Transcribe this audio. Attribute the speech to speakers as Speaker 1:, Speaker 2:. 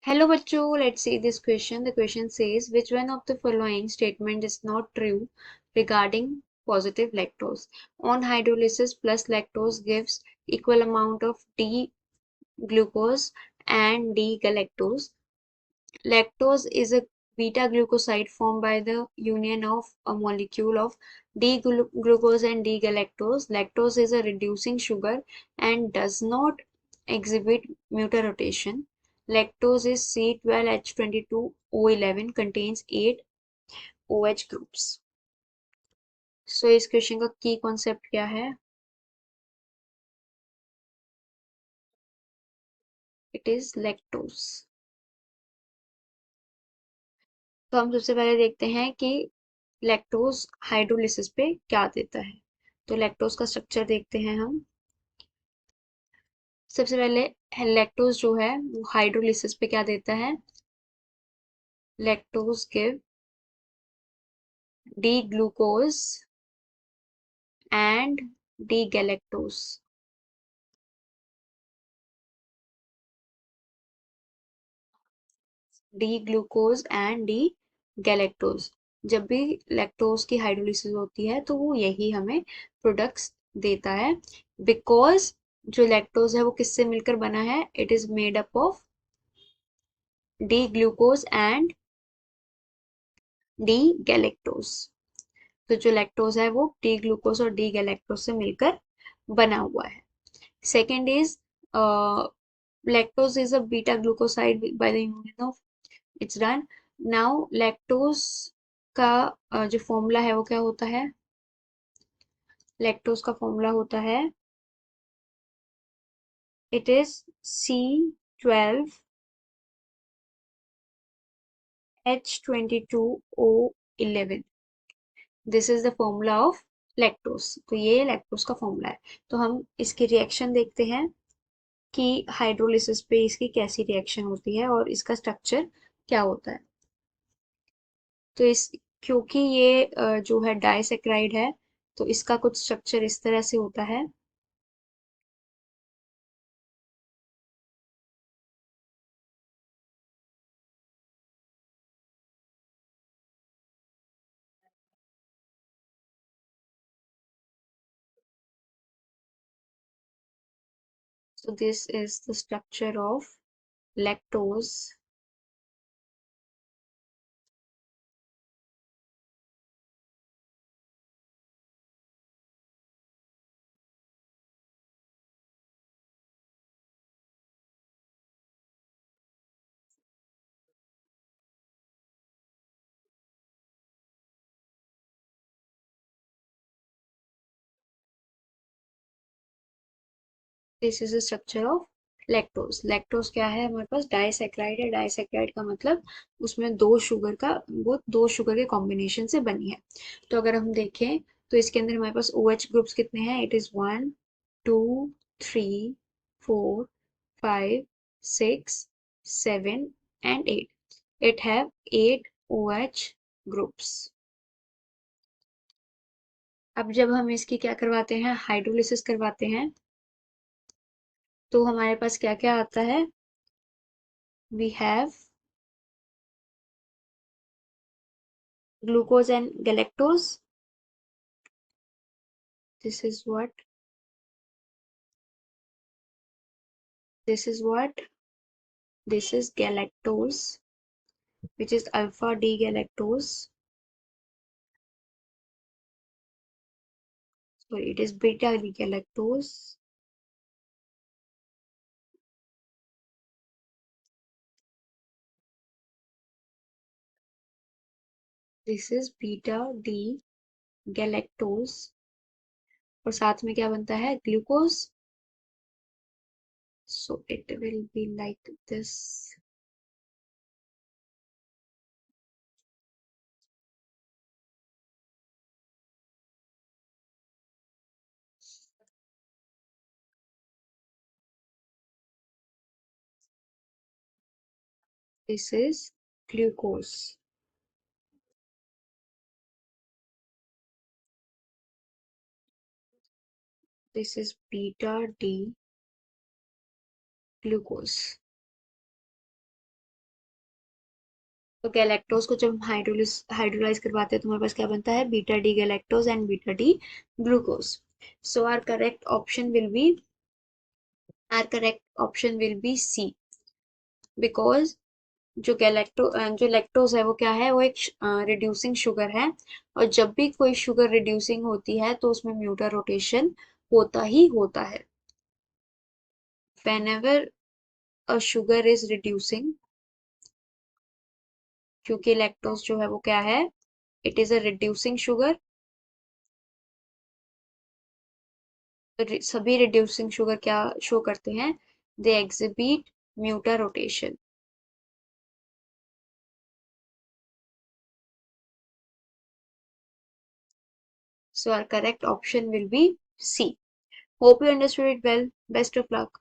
Speaker 1: Hello बच्चों, let's see this question. The question says, which one of the following statement is not true regarding positive lactose? On hydrolysis plus lactose gives equal amount of D-glucose and D-galactose. Lactose is a beta-glucoside formed by the union of a molecule of D-glucose and D-galactose. Lactose is a reducing sugar and does not exhibit mutarotation. Lactose is C12H22O11 contains 8 OH groups. So इस question का की concept क्या है? It is lactose. तो हम सबसे पहले देखते हैं कि लैक्टोज हाइड्रोलिसिस पे क्या देता है। तो लैक्टोज का स्ट्रक्चर देखते हैं हम। सबसे पहले लैक्टोज जो है वो हाइड्रोलिसिस पे क्या देता है? Lactose give D glucose and D galactose. D glucose and D galactose. जब भी लैक्टोज की हाइड्रोलिसिस होती है तो वो यही हमें प्रोडक्ट्स देता है। बिकॉज जो लैक्टोज है वो किससे मिलकर बना है? It is made up of D glucose and D galactose. तो जो लैक्टोज है वो डी ग्लूकोज और डी गैलेक्टोज से मिलकर बना हुआ है। Second is lactose is a beta glucoside by the union of it's done. Now lactose का जो फॉर्मूला है वो क्या होता है? लैक्टोज का फॉर्मूला होता है it is C12H22O11। This is the formula of lactose. तो ये लैक्टोज का फॉर्मूला है। तो हम इसकी रिएक्शन देखते हैं कि हाइड्रोलिसिस पे इसकी कैसी रिएक्शन होती है और इसका स्ट्रक्चर क्या होता है। तो इस क्योंकि ये जो है डाइसेक्राइड है तो इसका कुछ स्ट्रक्चर इस तरह से होता है। So this is the structure of lactose. This is the structure of lactose. Lactose क्या है? हमारे पास डाइसेक्राइड है। डाइसेक्राइड का मतलब उसमें दो शुगर के कॉम्बिनेशन से बनी है। तो अगर हम देखें तो इसके अंदर हमारे पास OH ग्रुप्स कितने हैं? It is 1 2 3 4 5 6 7 and 8। It have 8 OH groups. अब जब हम इसकी क्या करवाते हैं? हाइड्रोलिसिस करवाते हैं तो हमारे पास क्या क्या आता है? We have glucose and galactose. This is what? This is what? This is galactose, which is alpha D galactose. Sorry, it is beta D galactose. This is beta D galactose. और साथ में क्या बनता है? Glucose. So it will be like this. This is glucose. This is beta D glucose. तो galactose को जब हम हाइड्रोलाइज करवाते हैं तो हमारे पास क्या बनता है, beta D galactose and beta D glucose. So our correct option will be C, because जो लैक्टोज है वो क्या है, वो एक रिड्यूसिंग शुगर है. और जब भी कोई शुगर रिड्यूसिंग होती है तो उसमें म्यूटर रोटेशन होता ही होता है. whenever a sugar is reducing, क्योंकि लैक्टोज जो है वो क्या है, it is a reducing sugar. सभी रिड्यूसिंग शुगर क्या शो करते हैं, they exhibit mutarotation. So our correct option will be C. Hope you understood it well. Best of luck.